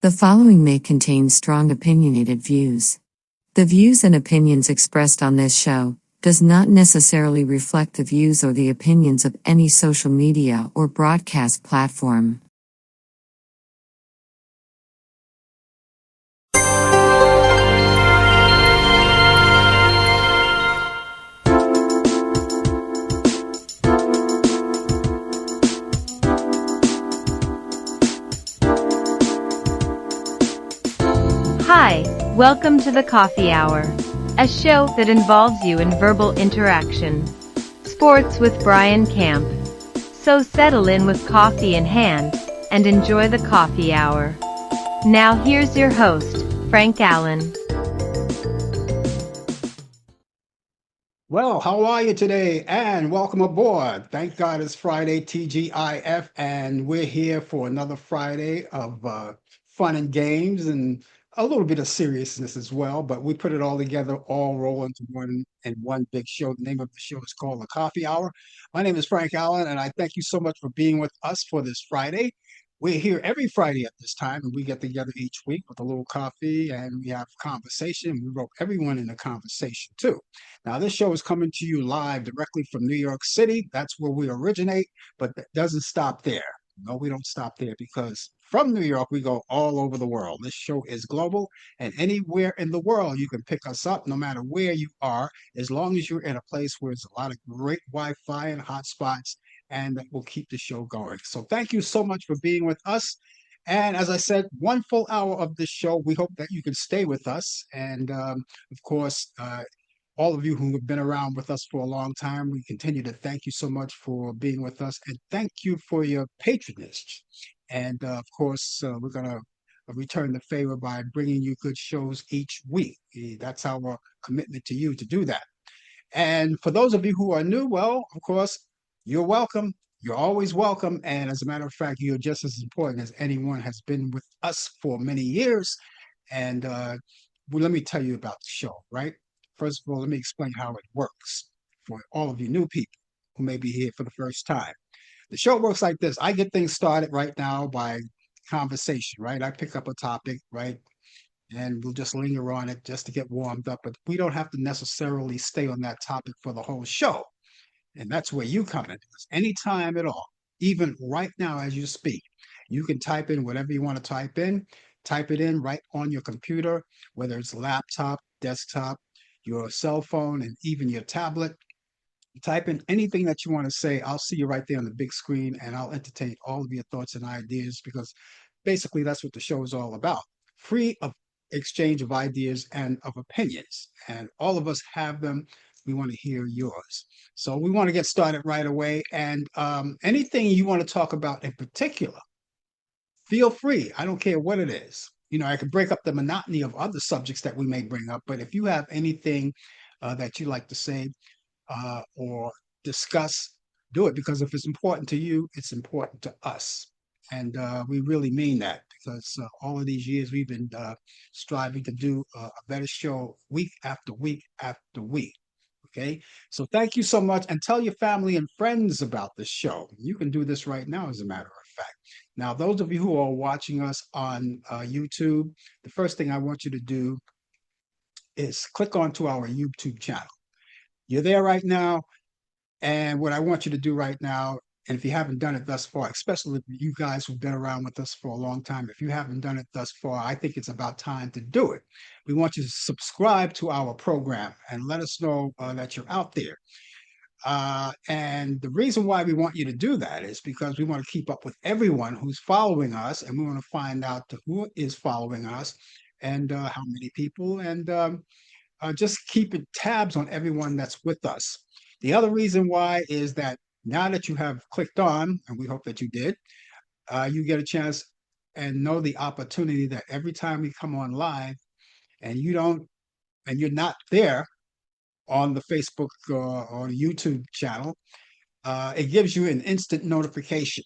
The following may contain strong opinionated views. The views and opinions expressed on this show does not necessarily reflect the views or the opinions of any social media or broadcast platform. Hi, welcome to the Coffee Hour, a show that involves you in verbal interaction. Sports with Brian Camp. So settle in with coffee in hand and enjoy the Coffee Hour. Now here's your host, Frank Allan. Well, how are you today? And welcome aboard. Thank God it's Friday, TGIF, and we're here for another Friday of fun and games and a little bit of seriousness as well. But we put it all together, all roll into one big show. The name of the show is called The Coffee Hour. My name is Frank Allen, and I thank you so much for being with us for this Friday. We're here every Friday at this time, and we get together each week with a little coffee and we have conversation. We rope everyone in the conversation too. Now, this show is coming to you live directly from New York City. That's where we originate, but that doesn't stop there. No, we don't stop there because from New York, we go all over the world. This show is global, and anywhere in the world, you can pick us up no matter where you are, as long as you're in a place where there's a lot of great Wi Fi and hotspots, and that will keep the show going. So, thank you so much for being with us. And as I said, one full hour of this show. We hope that you can stay with us. And of course, all of you who have been around with us for a long time, we continue to thank you so much for being with us and thank you for your patronage. And of course, we're going to return the favor by bringing you good shows each week. That's our commitment to you to do that. And for those of you who are new, well, of course, you're welcome. You're always welcome. And as a matter of fact, you're just as important as anyone has been with us for many years. And well, let me tell you about the show, right? First of all, let me explain how it works for all of you new people who may be here for the first time. The show works like this. I get things started right now by conversation, right? I pick up a topic, right? And we'll just linger on it just to get warmed up. But we don't have to necessarily stay on that topic for the whole show. And that's where you come in. Because anytime at all, even right now as you speak, you can type in whatever you want to type it in right on your computer, whether it's laptop, desktop, your cell phone, and even your tablet. Type in anything that you want to say. I'll see you right there on the big screen and I'll entertain all of your thoughts and ideas because basically that's what the show is all about. Free of exchange of ideas and of opinions. And all of us have them. We want to hear yours. So we want to get started right away. And anything you want to talk about in particular, feel free. I don't care what it is. You know, I could break up the monotony of other subjects that we may bring up, but if you have anything that you like to say, or discuss, do it because if it's important to you, it's important to us. And we really mean that because all of these years we've been striving to do a better show week after week after week. Okay. So thank you so much and tell your family and friends about the show. You can do this right now, as a matter of fact. Now, those of you who are watching us on YouTube, the first thing I want you to do is click onto our YouTube channel. You're there right now. And what I want you to do right now, and if you haven't done it thus far, especially you guys who've been around with us for a long time, if you haven't done it thus far, I think it's about time to do it. We want you to subscribe to our program and let us know that you're out there. And the reason why we want you to do that is because we want to keep up with everyone who's following us, and we want to find out who is following us and how many people, and just keeping tabs on everyone that's with us. The other reason why is that now that you have clicked on, and we hope that you did, you get a chance and know the opportunity that every time we come on live and you're not there on the Facebook or the YouTube channel, it gives you an instant notification.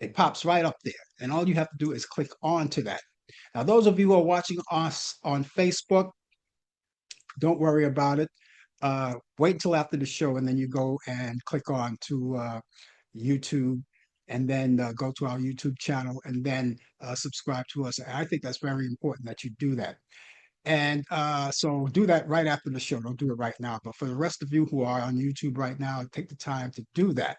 It pops right up there. And all you have to do is click on to that. Now, those of you who are watching us on Facebook, don't worry about it. Wait until after the show and then you go and click on to YouTube and then go to our YouTube channel and then subscribe to us. I think that's very important that you do that. And so do that right after the show. Don't do it right now. But for the rest of you who are on YouTube right now, take the time to do that.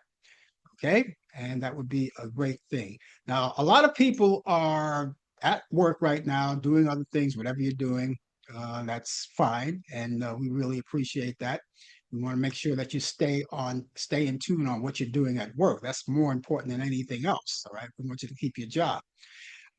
Okay. And that would be a great thing. Now, a lot of people are at work right now doing other things, whatever you're doing. That's fine. And we really appreciate that. We want to make sure that you stay in tune on what you're doing at work. That's more important than anything else. All right. We want you to keep your job.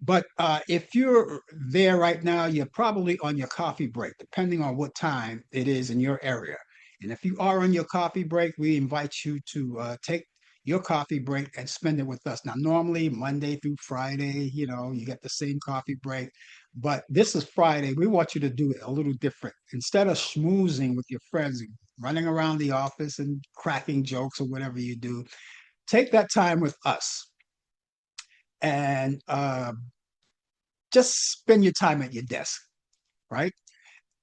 But if you're there right now, you're probably on your coffee break, depending on what time it is in your area. And if you are on your coffee break, we invite you to take your coffee break and spend it with us. Now, normally Monday through Friday, you get the same coffee break, but this is Friday. We want you to do it a little different. Instead of schmoozing with your friends, running around the office and cracking jokes or whatever you do, take that time with us and just spend your time at your desk, right?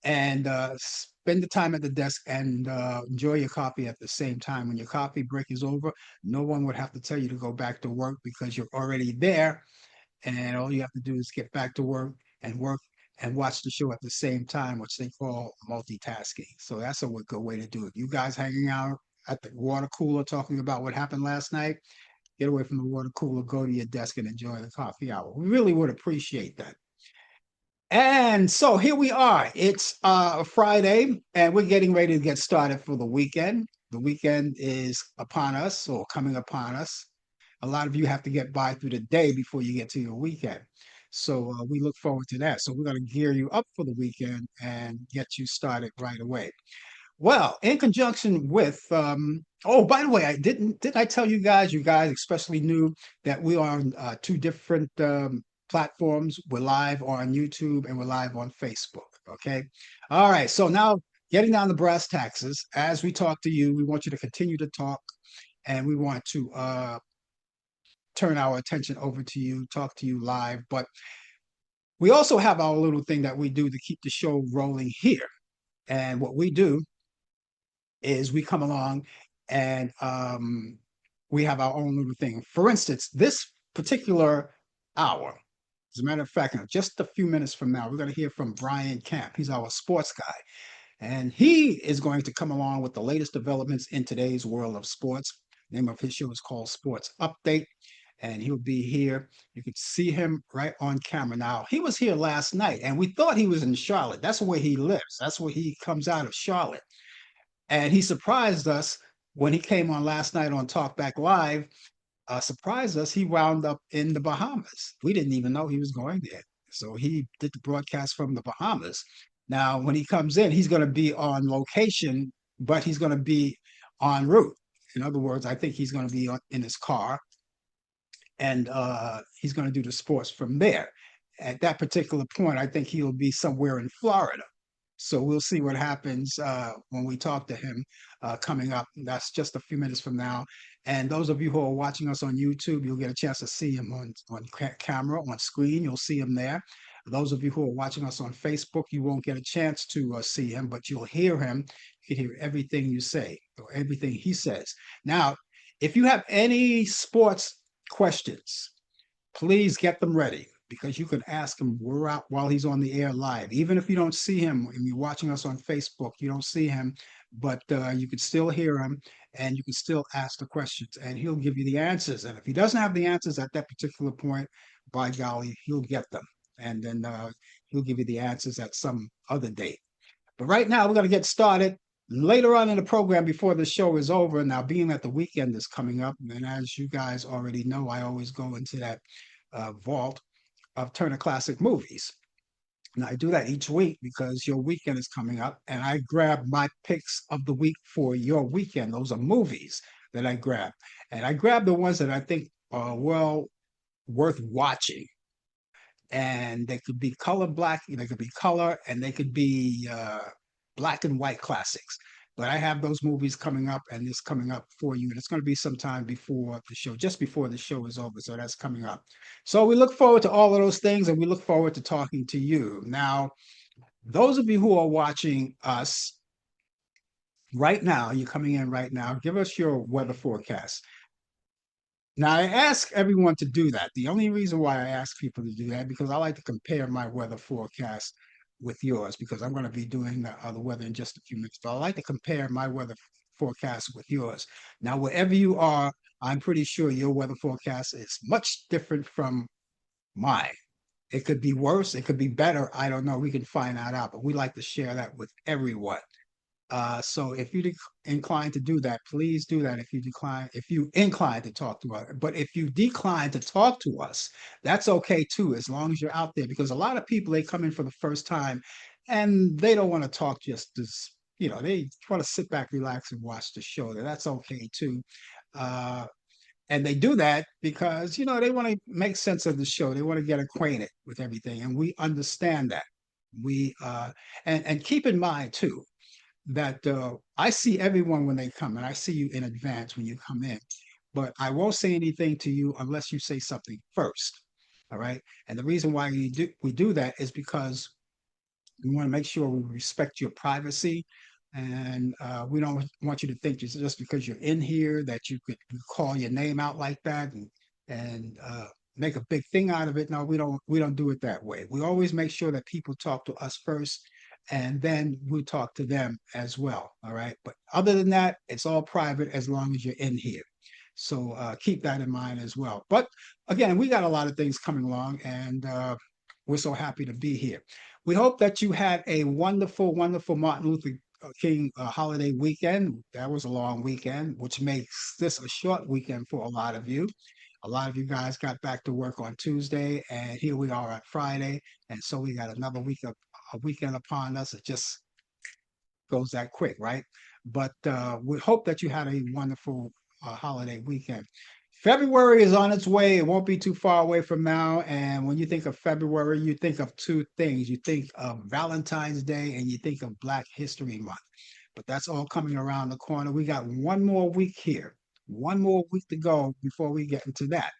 And spend the time at the desk and enjoy your coffee at the same time. When your coffee break is over, no one would have to tell you to go back to work because you're already there. And all you have to do is get back to work and watch the show at the same time, which they call multitasking. So that's a good way to do it. You guys hanging out at the water cooler talking about what happened last night, get away from the water cooler, go to your desk and enjoy the coffee hour. We really would appreciate that. And so here we are. It's Friday, and we're getting ready to get started for the weekend. The weekend is upon us or coming upon us. A lot of you have to get by through the day before you get to your weekend. So we look forward to that. So we're going to gear you up for the weekend and get you started right away. Well, in conjunction with, oh, by the way, did I tell you guys especially knew that we are on two different platforms. We're live on YouTube and we're live on Facebook. Okay. All right. So now getting down to brass taxes, as we talk to you, we want you to continue to talk and we want to turn our attention over to you, talk to you live. But we also have our little thing that we do to keep the show rolling here. And what we do is we come along and we have our own little thing. For instance, this particular hour, as a matter of fact, in just a few minutes from now, we're going to hear from Brian Camp. He's our sports guy. And he is going to come along with the latest developments in today's world of sports. The name of his show is called Sports Update. And he'll be here. You can see him right on camera. Now, he was here last night, and we thought he was in Charlotte. That's where he lives. That's where he comes out of, Charlotte. And he surprised us when he came on last night on Talkback Live. Surprised us. He wound up in the Bahamas. We didn't even know he was going there. So he did the broadcast from the Bahamas. Now, when he comes in, he's going to be on location, but he's going to be en route. In other words, I think he's going to be in his car and he's going to do the sports from there. At that particular point, I think he'll be somewhere in Florida. So we'll see what happens when we talk to him coming up. That's just a few minutes from now. And those of you who are watching us on YouTube, you'll get a chance to see him on camera, on screen. You'll see him there. Those of you who are watching us on Facebook, you won't get a chance to see him, but you'll hear him. You can hear everything you say or everything he says. Now, if you have any sports questions, please get them ready because you can ask him while he's on the air live. Even if you don't see him and you're watching us on Facebook, you don't see him, but you can still hear him and you can still ask the questions and he'll give you the answers. And if he doesn't have the answers at that particular point, by golly, he'll get them. And then he'll give you the answers at some other date. But right now, we're going to get started. Later on in the program, before the show is over, now being that the weekend is coming up, and as you guys already know, I always go into that vault of Turner Classic Movies. And I do that each week because your weekend is coming up, and I grab my picks of the week for your weekend. Those are movies that I grab. And I grab the ones that I think are well worth watching. And they could be color black, they could be color, and they could be black and white classics. But I have those movies coming up, and it's coming up for you. And it's going to be sometime before the show, just before the show is over. So that's coming up. So we look forward to all of those things, and we look forward to talking to you. Now, those of you who are watching us right now, you're coming in right now, give us your weather forecast. Now, I ask everyone to do that. The only reason why I ask people to do that because I like to compare my weather forecast with yours because I'm going to be doing the weather in just a few minutes. But I like to compare my weather forecast with yours. Now, wherever you are, I'm pretty sure your weather forecast is much different from mine. It could be worse, it could be better. I don't know. We can find that out, but we like to share that with everyone. So if you incline to do that, please do that. If you incline to talk to us, but if you decline to talk to us, that's okay too, as long as you're out there. Because a lot of people they come in for the first time, and they don't want to talk just as they want to sit back, relax, and watch the show. That's okay too. Uh, and they do that because they want to make sense of the show. They want to get acquainted with everything, and we understand that. We and keep in mind too that I see everyone when they come, and I see you in advance when you come in. But I won't say anything to you unless you say something first. All right. And the reason why we do that is because we want to make sure we respect your privacy. And we don't want you to think just because you're in here that you could call your name out like that and make a big thing out of it. No, we don't do it that way. We always make sure that people talk to us first and then we talk to them as well. All right. But other than that, it's all private as long as you're in here. So keep that in mind as well. But again, we got a lot of things coming along, and we're so happy to be here. We hope that you had a wonderful, wonderful Martin Luther King holiday weekend. That was a long weekend, which makes this a short weekend for a lot of you. A lot of you guys got back to work on Tuesday, and here we are on Friday, and so we got another a weekend upon us. It just goes that quick, right? But we hope that you had a wonderful holiday weekend. February is on its way. It won't be too far away from now. And when you think of February, you think of two things. You think of Valentine's Day and you think of Black History Month. But that's all coming around the corner. We got one more week here, one more week to go before we get into that.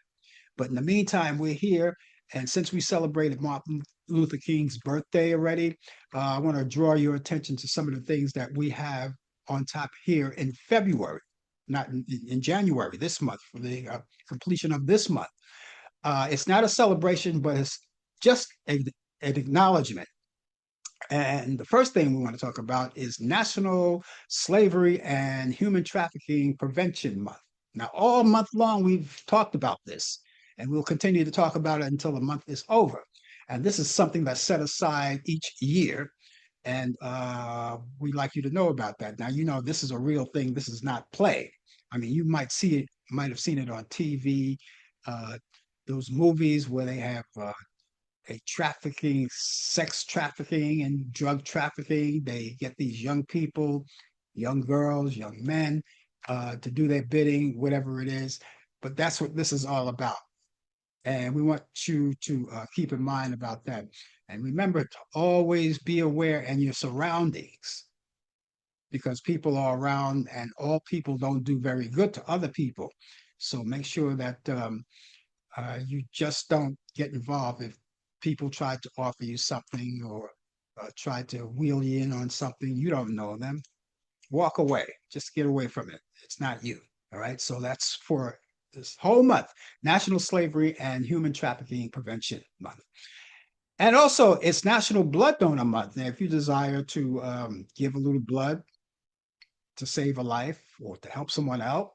But in the meantime, we're here. And since we celebrated Martin Luther King's birthday already, I want to draw your attention to some of the things that we have on top here in February, not in January, this month, for the completion of this month. It's not a celebration, but it's just an acknowledgement. And the first thing we want to talk about is National Slavery and Human Trafficking Prevention Month. Now, all month long, we've talked about this, and we'll continue to talk about it until the month is over. And this is something that's set aside each year. And we'd like you to know about that. Now, this is a real thing. This is not play. I mean, you might see it, might have seen it on TV, uh, those movies where they have a trafficking, sex trafficking, and drug trafficking. They get these young people, young girls, young men, to do their bidding, whatever it is. But that's what this is all about. And we want you to keep in mind about that. And remember to always be aware in your surroundings because people are around and all people don't do very good to other people. So make sure that you just don't get involved if people try to offer you something or try to wheel you in on something. You don't know them. Walk away. Just get away from it. It's not you. All right. So that's for this whole month, National Slavery and Human Trafficking Prevention Month. And also, it's National Blood Donor Month. Now, if you desire to give a little blood to save a life or to help someone out,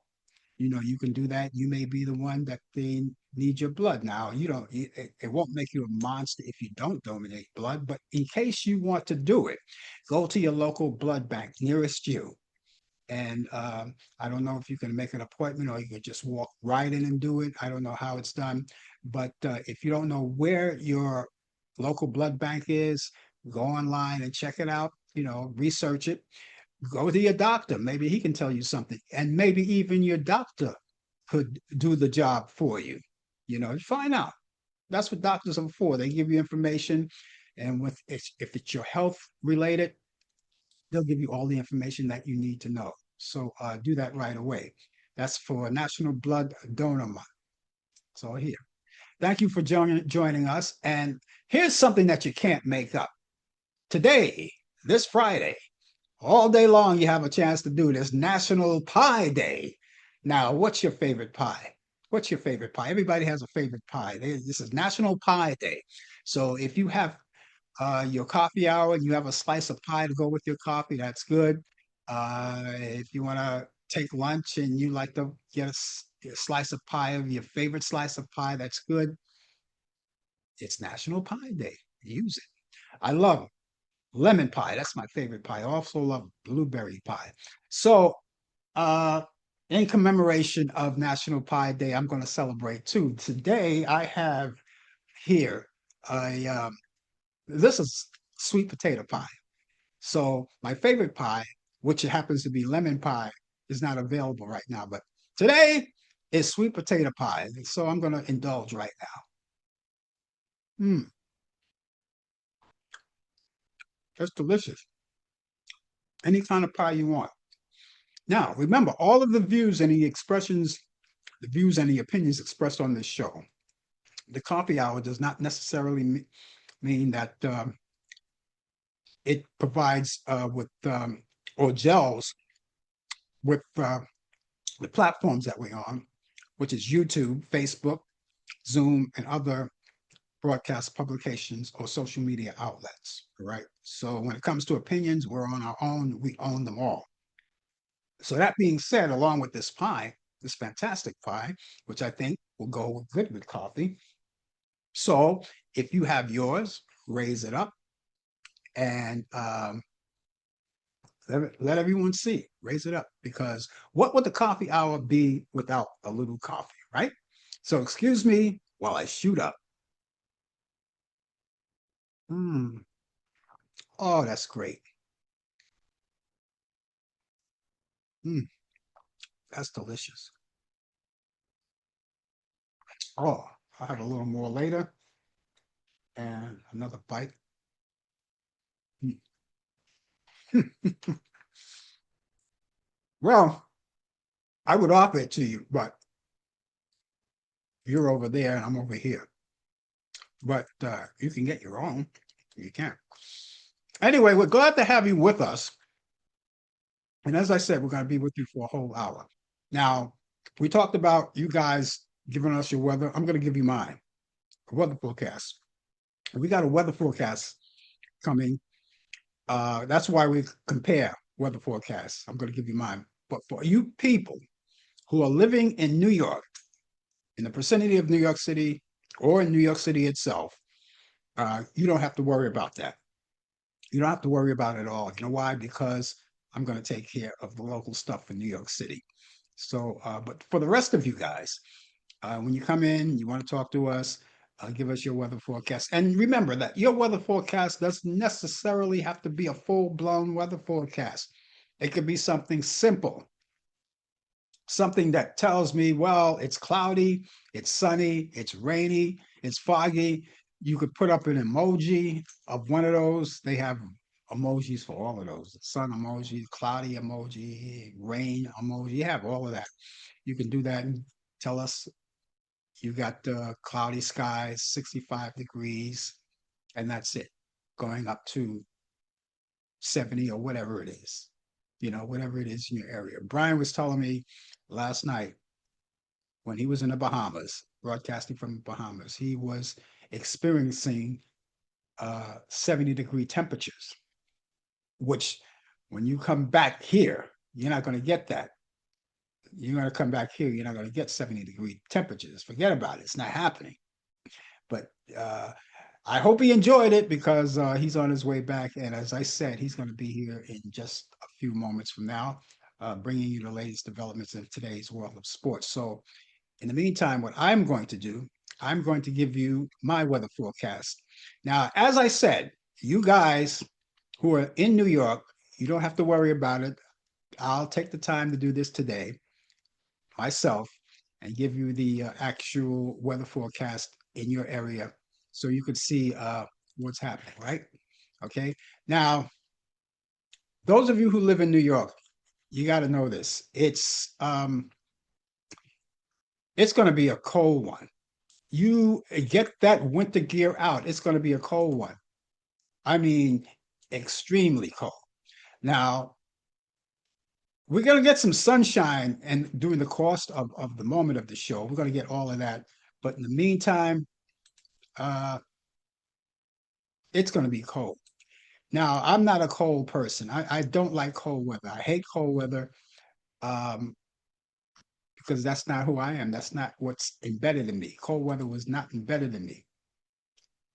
you can do that. You may be the one that they need your blood. Now, it won't make you a monster if you don't donate blood, but in case you want to do it, go to your local blood bank nearest you. And I don't know if you can make an appointment or you can just walk right in and do it. I don't know how it's done. But if you don't know where your local blood bank is, go online and check it out, research it. Go to your doctor. Maybe he can tell you something. And maybe even your doctor could do the job for you. Find out. That's what doctors are for. They give you information. And if it's your health related, they'll give you all the information that you need to know. So do that right away. That's for National Blood Donor Month. So here. Thank you for joining us. And here's something that you can't make up. Today, this Friday, all day long, you have a chance to do this National Pie Day. Now, what's your favorite pie? What's your favorite pie? Everybody has a favorite pie. This is National Pie Day. So if you have your coffee hour and you have a slice of pie to go with your coffee, that's good. If you want to take lunch and you like to get a slice of pie of your favorite slice of pie, that's good. It's National Pie Day. Use it. I love lemon pie. That's my favorite pie. I also love blueberry pie. So, uh, in commemoration of National Pie Day, I'm going to celebrate too. Today, I have here a this is sweet potato pie. So my favorite pie, which happens to be lemon pie, is not available right now. But today is sweet potato pie. So I'm going to indulge right now. That's delicious. Any kind of pie you want. Now, remember, all of the views and the expressions, the views and the opinions expressed on this show, the coffee hour does not necessarily mean that it provides with or gels with the platforms that we're on, which is YouTube, Facebook, Zoom, and other broadcast publications or social media outlets. Right. So when it comes to opinions, we're on our own. We own them all. So that being said, along with this pie, this fantastic pie, which I think will go good with coffee. So if you have yours, raise it up and let everyone see. Raise it up because what would the coffee hour be without a little coffee, right? So excuse me while I shoot up. Mm. Oh, that's great. Mm, that's delicious. Oh, I'll have a little more later and another bite. Mm. Well, I would offer it to you, but you're over there and I'm over here. But you can get your own. You can. Anyway, we're glad to have you with us. And as I said, we're going to be with you for a whole hour. Now, we talked about you guys giving us your weather. I'm going to give you mine, a weather forecast. We got a weather forecast coming. That's why we compare weather forecasts. I'm going to give you mine. But for you people who are living in New York, in the vicinity of New York City or in New York City itself, you don't have to worry about that. You don't have to worry about it at all. You know why? Because I'm going to take care of the local stuff in New York City. So, but for the rest of you guys, when you come in, you want to talk to us, give us your weather forecast. And remember that your weather forecast doesn't necessarily have to be a full blown weather forecast. It could be something simple, something that tells me, well, it's cloudy, it's sunny, it's rainy, it's foggy. You could put up an emoji of one of those. They have emojis for all of those: sun emoji, cloudy emoji, rain emoji. You have all of that. You can do that and tell us you got cloudy skies, 65 degrees, and that's it, going up to 70 or whatever it is, whatever it is in your area. Brian was telling me last night when he was in the Bahamas, broadcasting from the Bahamas, he was experiencing 70-degree temperatures, which when you come back here, you're not going to get that. You're going to come back here, you're not going to get 70-degree temperatures. Forget about it. It's not happening. But I hope he enjoyed it because he's on his way back. And as I said, he's going to be here in just a few moments from now, bringing you the latest developments in today's world of sports. So in the meantime, what I'm going to do, I'm going to give you my weather forecast. Now, as I said, you guys who are in New York, you don't have to worry about it. I'll take the time to do this today myself and give you the actual weather forecast in your area so you could see what's happening, right? Okay. Now, those of you who live in New York, you got to know this. It's going to be a cold one. You get that winter gear out. It's going to be a cold one. I mean, extremely cold. Now, we're gonna get some sunshine and during the course of the moment of the show. We're gonna get all of that. But in the meantime, uh, it's gonna be cold. Now, I'm not a cold person. I don't like cold weather. I hate cold weather um, because that's not who I am. That's not what's embedded in me. Cold weather was not embedded in me.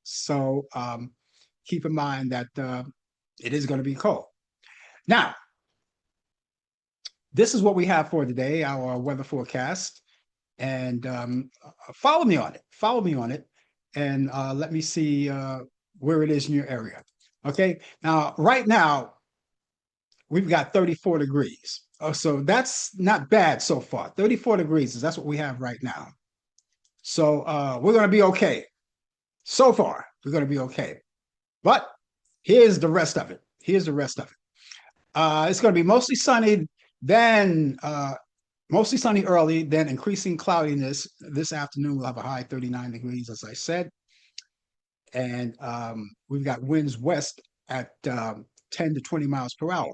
So keep in mind that it is going to be cold. Now, this is what we have for today, our weather forecast. And follow me on it. Follow me on it. And let me see where it is in your area. Okay. Now, right now, we've got 34 degrees. Oh, so that's not bad so far. 34 degrees is that's what we have right now. So we're going to be okay. So far, we're going to be okay. But here's the rest of it. Here's the rest of it. It's going to be mostly sunny, then mostly sunny early, then increasing cloudiness. This afternoon, we'll have a high 39 degrees, as I said. And we've got winds west at 10 to 20 miles per hour.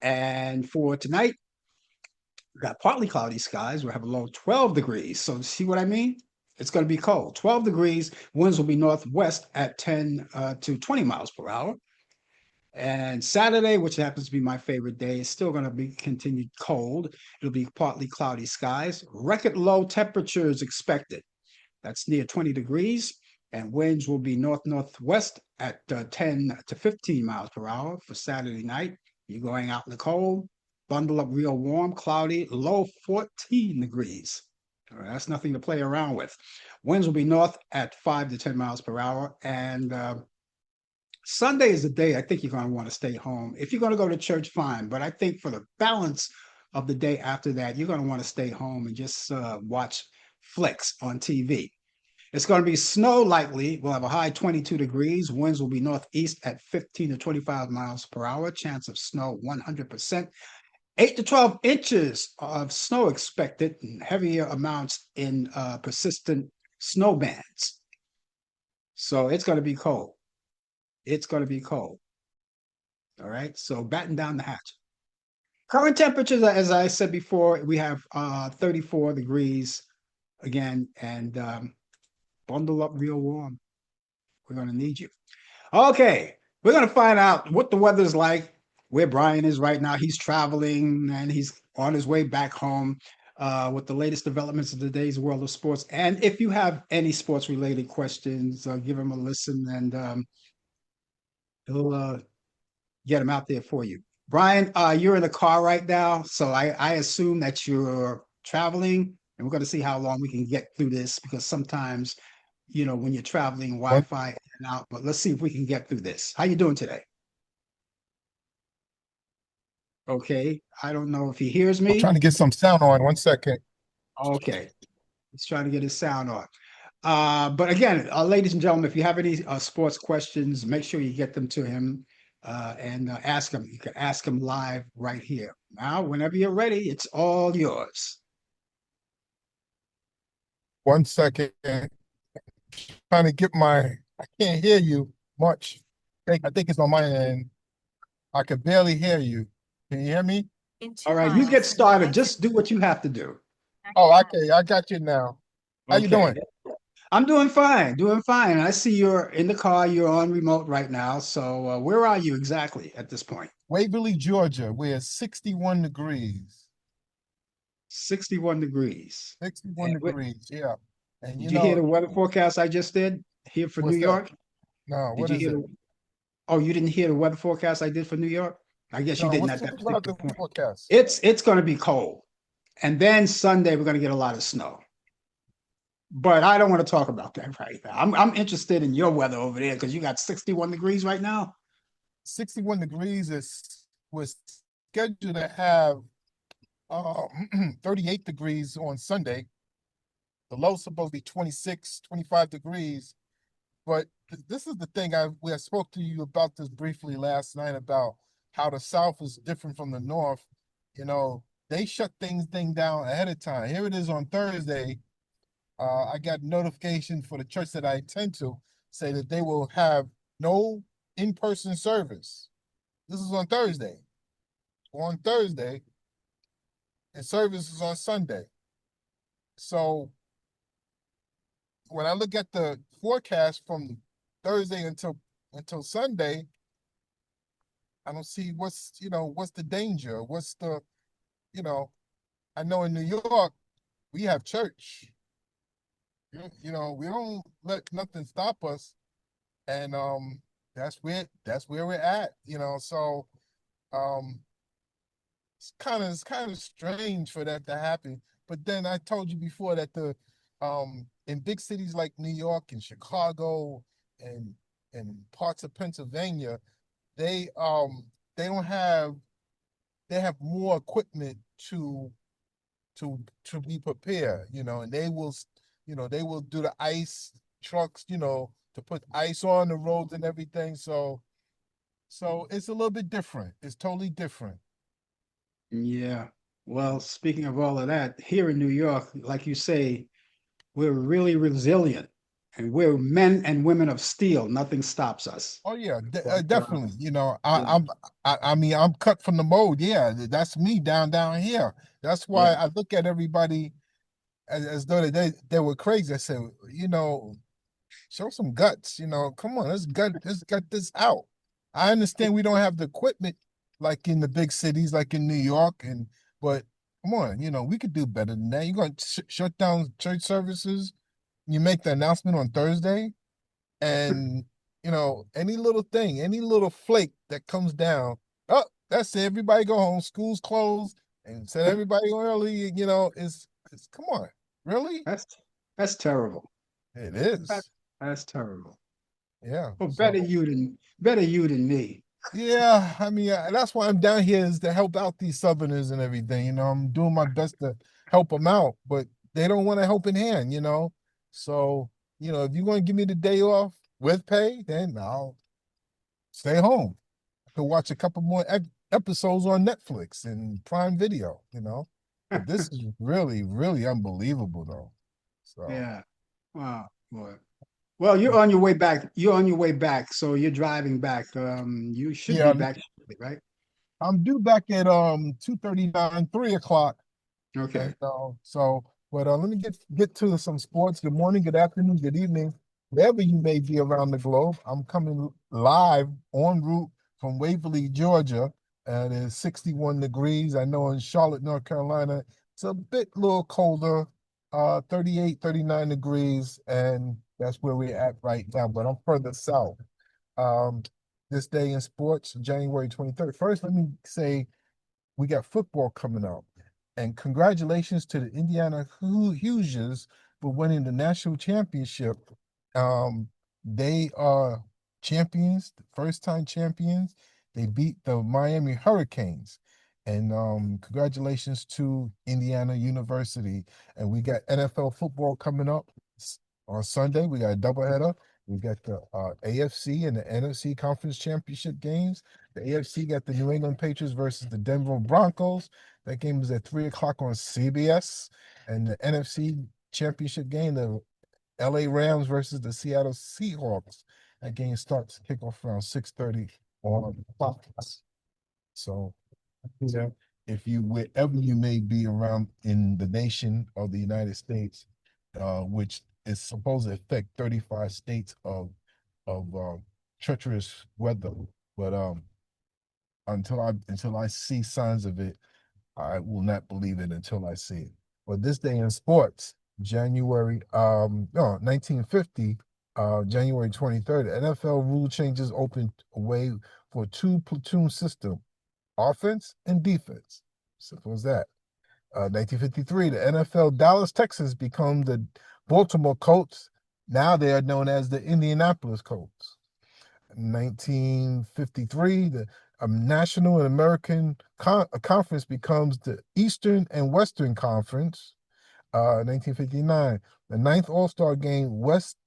And for tonight, we've got partly cloudy skies. We'll have a low 12 degrees. So see what I mean? It's going to be cold. 12 degrees. Winds will be northwest at 10 to 20 miles per hour. And Saturday, which happens to be my favorite day, is still going to be continued cold. It'll be partly cloudy skies. Record low temperatures expected. That's near 20 degrees. And winds will be north-northwest at 10 to 15 miles per hour for Saturday night. You're going out in the cold, bundle up real warm, cloudy, low 14 degrees. All right, that's nothing to play around with. Winds will be north at 5 to 10 miles per hour. And Sunday is the day I think you're going to want to stay home. If you're going to go to church, fine. But I think for the balance of the day after that, you're going to want to stay home and just watch flicks on TV. It's going to be snow likely. We'll have a high 22 degrees. Winds will be northeast at 15 to 25 miles per hour. Chance of snow 100%. 8 to 12 inches of snow expected, and heavier amounts in persistent snow bands. So it's going to be cold. It's going to be cold. All right. So batten down the hatch. Current temperatures, as I said before, we have 34 degrees again, and bundle up real warm. We're going to need you. Okay. We're going to find out what the weather's like, where Brian is right now. He's traveling and he's on his way back home with the latest developments of today's world of sports. And if you have any sports related questions, give him a listen and he'll get them out there for you. Brian, you're in the car right now, so I assume that you're traveling, and we're going to see how long we can get through this because sometimes, when you're traveling, Wi-Fi in and out. But let's see if we can get through this. How you doing today? Okay, I don't know if he hears I'm trying me. to get some sound on. 1 second. Okay, he's trying to get his sound on. But again, ladies and gentlemen, if you have any sports questions, make sure you get them to him and ask him. You can ask him live right here. Now, whenever you're ready, it's all yours. 1 second. Trying to get I can't hear you much. I think it's on my end. I can barely hear you. Can you hear me? All right, you get started. Just do what you have to do. Oh, okay. I got you now. How you doing? I'm doing fine, doing fine. I see you're in the car. You're on remote right now. So where are you exactly at this point? Waverly, Georgia. We're 61 degrees. 61 degrees. 61 degrees, yeah. And Did you hear the weather forecast I just did here for New York? No, what is it? Oh, you didn't hear the weather forecast I did for New York? I guess you didn't at that particular point. Forecast? It's going to be cold. And then Sunday, we're going to get a lot of snow. But I don't want to talk about that right now. I'm interested in your weather over there because you got 61 degrees right now. 61 degrees was scheduled to have 38 degrees on Sunday. The low's supposed to be 26, 25 degrees. But this is the thing, I spoke to you about this briefly last night about how the South is different from the North. They shut things down ahead of time. Here it is on Thursday. I got notification for the church that I attend to say that they will have no in-person service. This is on Thursday. on Thursday and services on Sunday. So when I look at the forecast from Thursday until Sunday, I don't see what's the danger. What's the you know I know in New York we have church. We don't let nothing stop us, and that's where we're at. So um, it's kind of strange for that to happen. But then I told you before that the in big cities like New York and Chicago and parts of Pennsylvania, they they don't have they have more equipment to be prepared, and they will do the ice trucks, to put ice on the roads and everything. So it's a little bit different. It's totally different. Yeah. Well, speaking of all of that, here in New York, like you say, we're really resilient and we're men and women of steel. Nothing stops us. Oh yeah, But definitely. yeah, I mean, I'm cut from the mold. Yeah, that's me down here. That's why yeah. I look at everybody as though they were crazy. I said, show some guts. Come on, let's gut this out. I understand we don't have the equipment like in the big cities, like in New York, but come on, we could do better than that. You're going to shut down church services. You make the announcement on Thursday, and any little thing, any little flake that comes down, oh, that's it. Everybody go home. School's closed, and send everybody home early. It's come on, really? That's that's terrible. It That, is. that's terrible. Yeah. Well, So better you than me. yeah, I mean, that's why I'm down here is to help out these Southerners and everything. I'm doing my best to help them out, but they don't want a helping hand. So, if you're going to give me the day off with pay, then I'll stay home. I could watch a couple more episodes on Netflix and Prime Video. But this is really, really unbelievable, though. So, Yeah. Wow, boy. Well, you're on your way back. You're on your way back, so you're driving back. You should be yeah, back shortly, right? I'm due back at 2:39, 3 o'clock. Okay. And but let me get to some sports. Good morning, good afternoon, good evening, wherever you may be around the globe. I'm coming live en route from Waverly, Georgia, and it's 61 degrees. I know in Charlotte, North Carolina, it's a little colder, 38, 39 degrees, and that's where we're at right now. But I'm further south. Um, this day in sports, January 23rd. First, let me say we got football coming up. And congratulations to the Indiana Hoosiers for winning the national championship. They are champions, first time champions. They beat the Miami Hurricanes. And congratulations to Indiana University. And we got NFL football coming up on Sunday. We got a doubleheader. We got the AFC and the NFC conference championship games. The AFC got the New England Patriots versus the Denver Broncos. That game is at 3 o'clock on CBS. And the NFC championship game, the LA Rams versus the Seattle Seahawks. That game starts kickoff around 6:30 on Fox. So, yeah, if you wherever you may be around in the nation of the United States, which is supposed to affect 35 states of treacherous weather, but until I see signs of it, I will not believe it until I see it. But this day in sports, January no 1950, January 23rd, NFL rule changes opened a way for two platoon system, offense and defense. Simple as that. 1953, the NFL Dallas Texans become the Baltimore Colts. Now they are known as the Indianapolis Colts. 1953, the National and American Conference becomes the Eastern and Western Conference. 1959, the ninth All-Star game,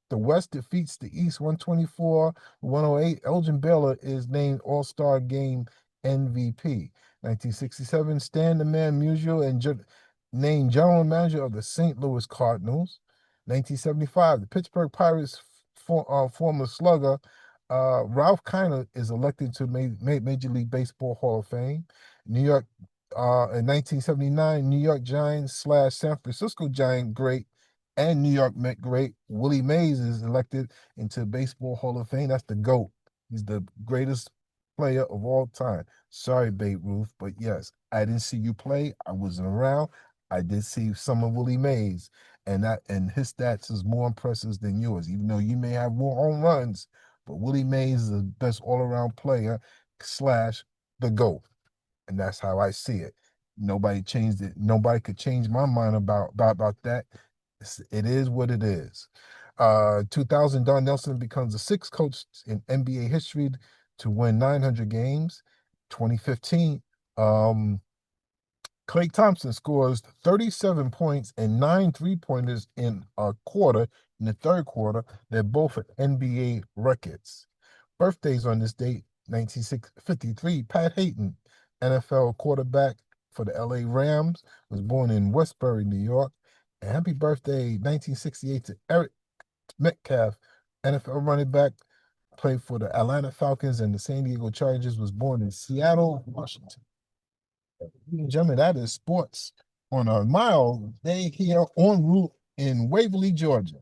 the West defeats the East 124-108. Elgin Baylor is named All-Star Game MVP. 1967, Stan the Man Musial and named general manager of the St. Louis Cardinals. 1975, the Pittsburgh Pirates former slugger Ralph Kiner is elected to Major League Baseball Hall of Fame. New York, in 1979, New York Giants slash San Francisco Giant great and New York Met great Willie Mays is elected into Baseball Hall of Fame. That's the GOAT. He's the greatest player of all time. Sorry, Babe Ruth, but yes, I didn't see you play. I wasn't around. I did see some of Willie Mays, and his stats is more impressive than yours, even though you may have more home runs. But Willie Mays is the best all-around player slash the GOAT. And that's how I see it. Nobody changed it. Nobody could change my mind about that. It is what it is. 2000, Don Nelson becomes the sixth coach in NBA history to win 900 games. 2015, Klay Thompson scores 37 points and 9 3-pointers in a quarter, in the third quarter. They're both NBA records. Birthdays on this date: 1953, Pat Hayton, NFL quarterback for the LA Rams, was born in Westbury, New York. And happy birthday, 1968, to Eric Metcalf, NFL running back, played for the Atlanta Falcons and the San Diego Chargers, was born in Seattle, Washington. Ladies and gentlemen, that is sports on a mile day here en route in Waverly, Georgia.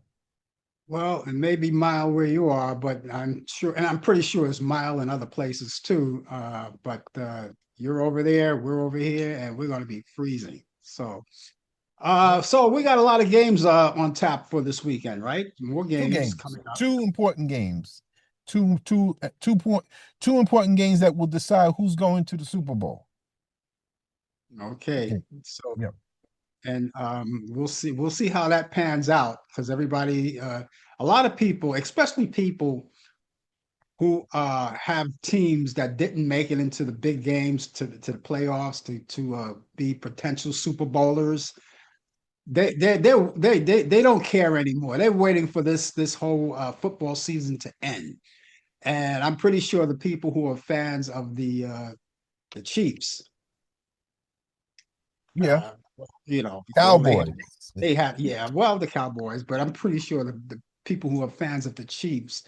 Well, it may be mild where you are, but I'm sure, and I'm pretty sure it's mild in other places too. But you're over there, we're over here, and we're going to be freezing. So we got a lot of games on tap for this weekend, right? More Two games games, coming up. two important games, two important games that will decide who's going to the Super Bowl. Okay, Okay. so Yep. and we'll see how that pans out because everybody, a lot of people, especially people who have teams that didn't make it into the big games to the playoffs to be potential Super Bowlers. They don't care anymore. They're waiting for this whole football season to end. And I'm pretty sure the people who are fans of the Chiefs, Yeah. uh, you know, well, Cowboys. they had, yeah, well, the Cowboys, but I'm pretty sure the people who are fans of the Chiefs,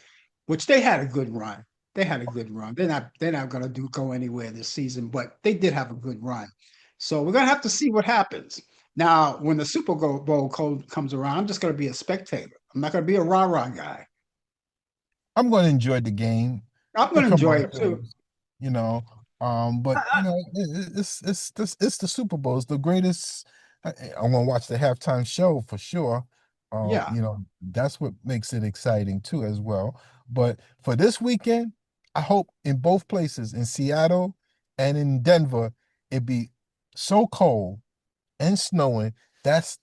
which they had a good run. They had a good run. They're not gonna go anywhere this season, but they did have a good run. So we're gonna have to see what happens. Now, when the Bowl comes around, I'm just gonna be a spectator. I'm not gonna be a rah-rah guy. I'm going to enjoy the game, I'm the gonna enjoy it too. commercials, you know. But I, it's the Super Bowl. It's the greatest. I'm going to watch the halftime show for sure. yeah, That's what makes it exciting too, as well. But for this weekend, I hope in both places, in Seattle and in Denver, it be so cold and snowing. That's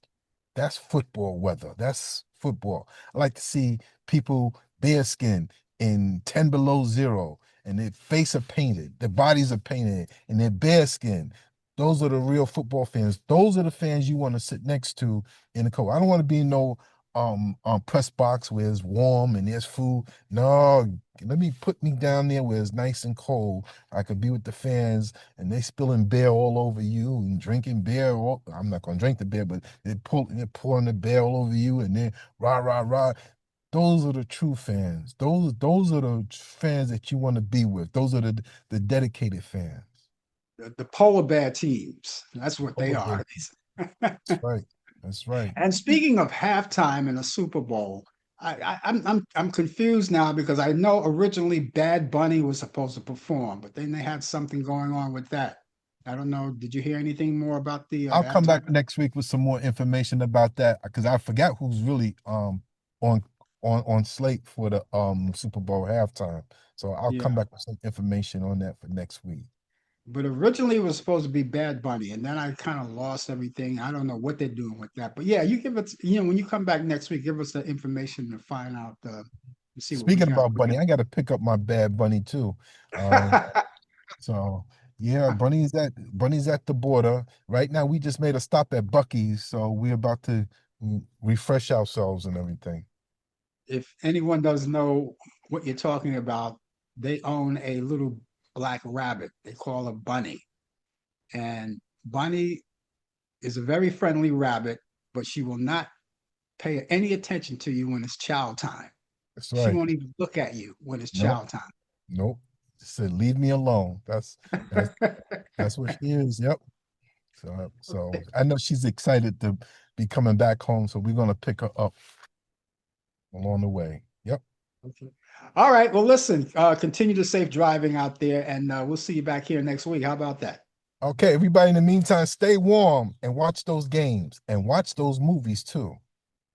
that's football weather. That's football. I like to see people bare skin in 10 below zero and their face are painted, their bodies are painted, and they're bare skin. Those are the real football fans. Those are the fans you want to sit next to in the cold. I don't want to be in no press box where it's warm and there's food. No, let me put me down there where it's nice and cold. I could be with the fans and they spilling beer all over you and drinking beer. I'm not gonna drink the beer, but they're pouring the beer all over you and then rah rah rah. Those are the true fans. Those are the fans that you want to be with. Those are the dedicated fans. the polar bear teams. That's what they Polar are. bear. That's right. That's right. And speaking of halftime in a Super Bowl, I'm confused now because I know originally Bad Bunny was supposed to perform, but then they had something going on with that. I don't know. Did you hear anything more about the I'll come halftime? back next week with some more information about that because I forgot who's really on on slate for the Super Bowl halftime. So I'll come Yeah, back with some information on that for next week. but originally it was supposed to be Bad Bunny, and then I kind of lost everything. I don't know what they're doing with that. But yeah, you give us, when you come back next week, give us the information to find out, and see what we Speaking got. about Bunny, I got to pick up my Bad Bunny too. Um, so yeah, Bunny's at the border right now. We just made a stop at Bucky's, so we're about to refresh ourselves and everything. If anyone doesn't know what you're talking about, they own a little black rabbit. They call her Bunny. And Bunny is a very friendly rabbit, but she will not pay any attention to you when it's chow time. That's She right. won't even look at you when it's Nope. chow time. Nope. Just said, leave me alone. That's that's what she is. Yep. So I know she's excited to be coming back home. So we're gonna pick her up along the way. Yep. Okay. All right. Well, listen, continue to safe driving out there, and we'll see you back here next week. How about that? Okay, everybody, in the meantime, stay warm and watch those games and watch those movies too.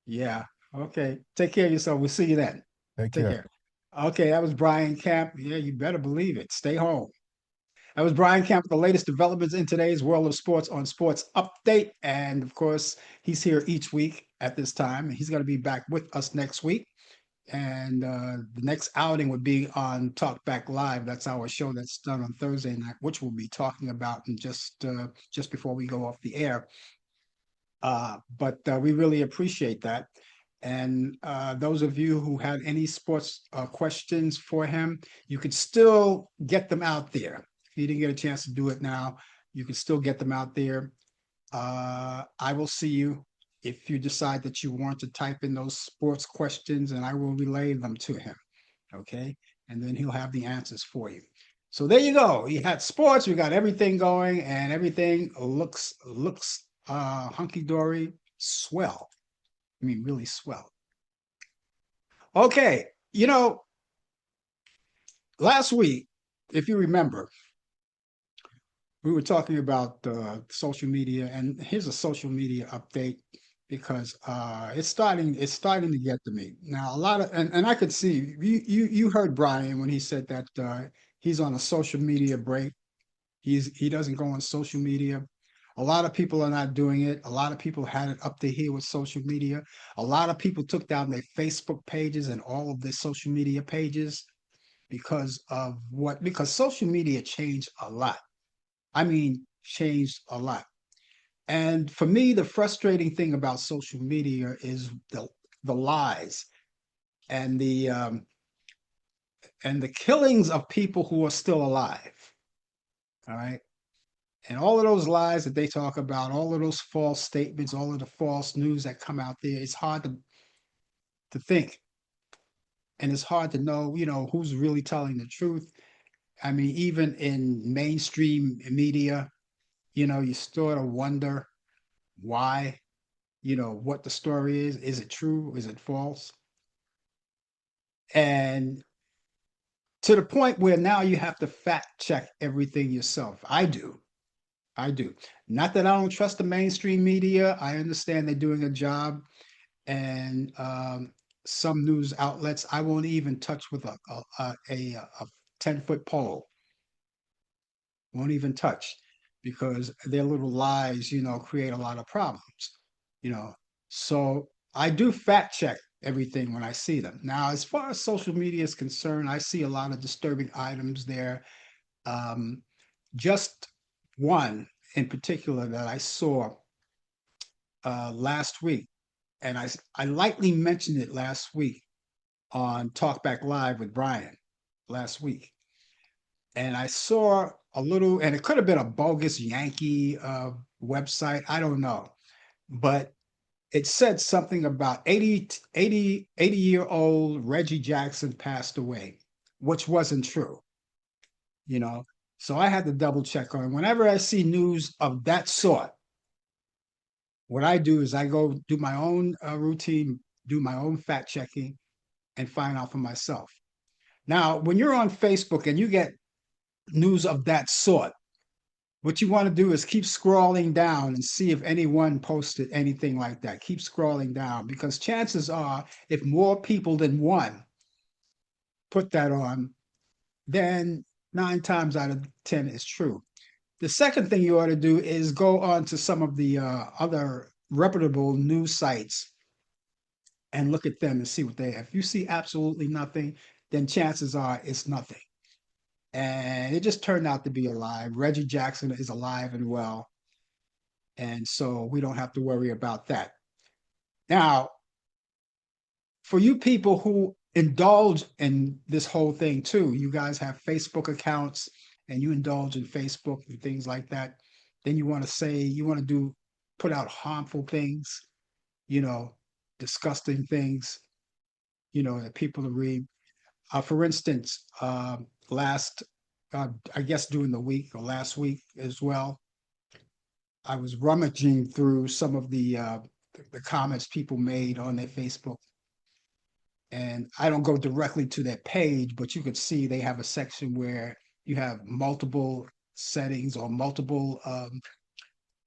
Yeah. Okay. Take care of yourself. We'll see you then. Take Take care. care. Okay. That was Brian Camp. Yeah, you better believe it. Stay home. That was Brian Camp with the latest developments in today's world of sports on Sports Update. And of course, he's here each week at this time. He's going to be back with us next week. And the next outing would be on Talk Back Live. That's our show that's done on Thursday night, which we'll be talking about in just before we go off the air. But we really appreciate that. And those of you who had any sports questions for him, you could still get them out there. If you didn't get a chance to do it now, you can still get them out there. I will see you if you decide that you want to type in those sports questions, and I will relay them to him. Okay. And then he'll have the answers for you. So there you go. We had sports, we got everything going, and everything looks hunky dory, swell. I mean, really swell. Okay, last week, if you remember, we were talking about social media, and here's a social media update because it's starting to get to me now. A lot of and I could see you heard Brian when he said that he's on a social media break. He doesn't go on social media. A lot of people are not doing it. A lot of people had it up to here with social media. A lot of people took down their Facebook pages and all of their social media pages because of what? Because social media changed a lot. I mean, changed a lot. And for me, the frustrating thing about social media is the lies and the killings of people who are still alive. All right. And all of those lies that they talk about, all of those false statements, all of the false news that come out there, it's hard to think. And it's hard to know, who's really telling the truth. I mean, even in mainstream media, you sort of wonder why, what the story is. Is it true? Is it false? And to the point where now you have to fact check everything yourself. I do. I do. Not that I don't trust the mainstream media. I understand they're doing a job, and some news outlets I won't even touch with a 10-foot pole. Won't even touch because their little lies, create a lot of problems. You know, so I do fact check everything when I see them. Now, as far as social media is concerned, I see a lot of disturbing items there. Um, just one in particular that I saw last week, and I lightly mentioned it last week on Talkback Live with Brian last week, and I saw a little, and it could have been a bogus Yankee website. I don't know, but it said something about 80-year-old Reggie Jackson passed away, which wasn't true, you know. So I had to double check on it. Whenever I see news of that sort, what I do is I go do my own routine, do my own fact checking, and find out for myself. Now, when you're on Facebook and you get news of that sort, what you want to do is keep scrolling down and see if anyone posted anything like that. Keep scrolling down because chances are, if more people than one put that on, then 9 times out of 10 is true. The second thing you ought to do is go on to some of the other reputable news sites and look at them and see what they have. If you see absolutely nothing, then chances are it's nothing. And it just turned out to be a lie. Reggie Jackson is alive and well. And so we don't have to worry about that. Now, for you people who indulge in this whole thing too, you guys have Facebook accounts and you indulge in Facebook and things like that. Then you want to say, you want to put out harmful things, you know, disgusting things. that people to read. For instance, last, I guess during the week or last week as well, I was rummaging through some of the comments people made on their Facebook, and I don't go directly to their page, but you could see they have a section where you have multiple settings or multiple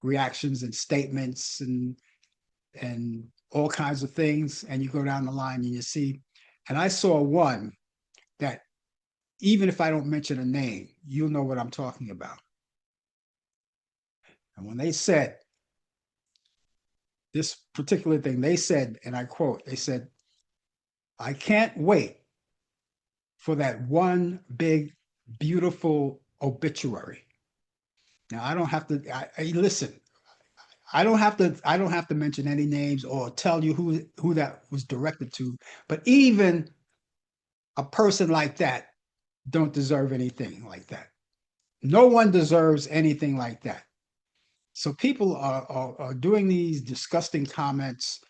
reactions and statements and all kinds of things, and you go down the line and you see, and I saw one that even if I don't mention a name, you'll know what I'm talking about. And when they said this particular thing, they said, and I quote, they said, I can't wait for that one big, beautiful obituary. Now I don't have to listen. I don't have to mention any names or tell you who that was directed to, but even a person like that don't deserve anything like that. No one deserves anything like that. So people are doing these disgusting comments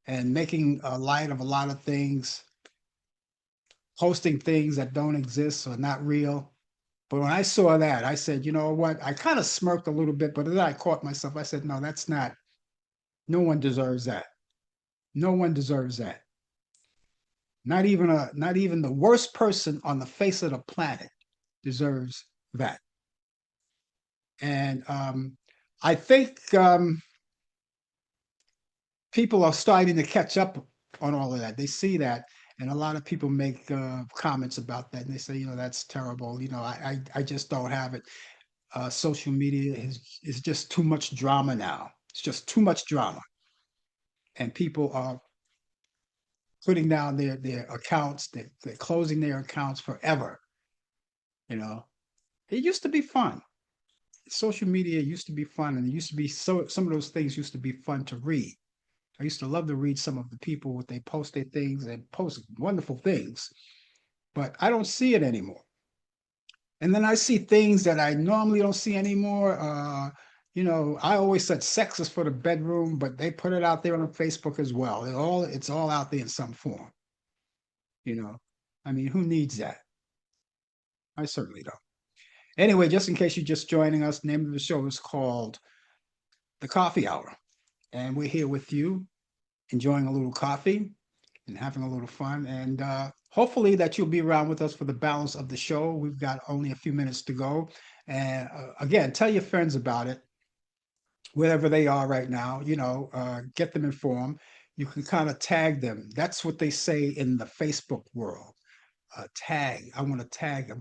and making light of a lot of things, posting things that don't exist or not real. But when I saw that, I said, you know what? I kind of smirked a little bit, but then I caught myself. I said, no, that's not, no one deserves that. No one deserves that. Not even the worst person on the face of the planet deserves that. And I think people are starting to catch up on all of that. They see that, and a lot of people make comments about that, and they say, that's terrible. I just don't have it. Social media is just too much drama now. It's just too much drama, and people are putting down their accounts. They're closing their accounts forever. You know, it used to be fun. Social media used to be fun, and it used to be some of those things used to be fun to read. I used to love to read some of the people what they post their things and post wonderful things, but I don't see it anymore. And then I see things that I normally don't see anymore. I always said sex is for the bedroom, but they put it out there on Facebook as well. It's all out there in some form. You know, I mean, who needs that? I certainly don't. Anyway, just in case you're just joining us, the name of the show is called The Coffee Hour, and we're here with you, enjoying a little coffee and having a little fun. And hopefully that you'll be around with us for the balance of the show. We've got only a few minutes to go. And again, tell your friends about it, wherever they are right now, get them informed. You can kind of tag them. That's what they say in the Facebook world. Tag. I'm going to tag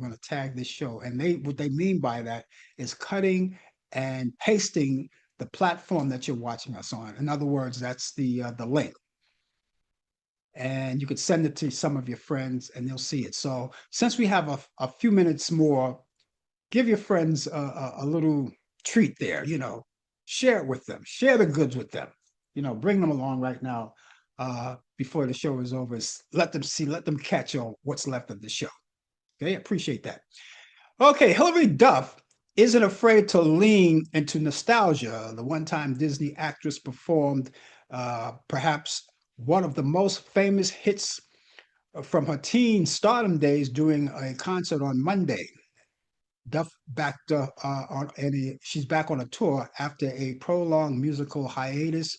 this show. And what they mean by that is cutting and pasting the platform that you're watching us on. In other words, that's the link. And you could send it to some of your friends and they'll see it. So since we have a few minutes more, give your friends a little treat there, share it with them, share the goods with them, bring them along right now before the show is over. Let them catch on what's left of the show. Okay, appreciate that. Okay, Hilary Duff isn't afraid to lean into nostalgia. The one-time Disney actress performed perhaps one of the most famous hits from her teen stardom days during a concert on Monday. Duff she's back on a tour after a prolonged musical hiatus.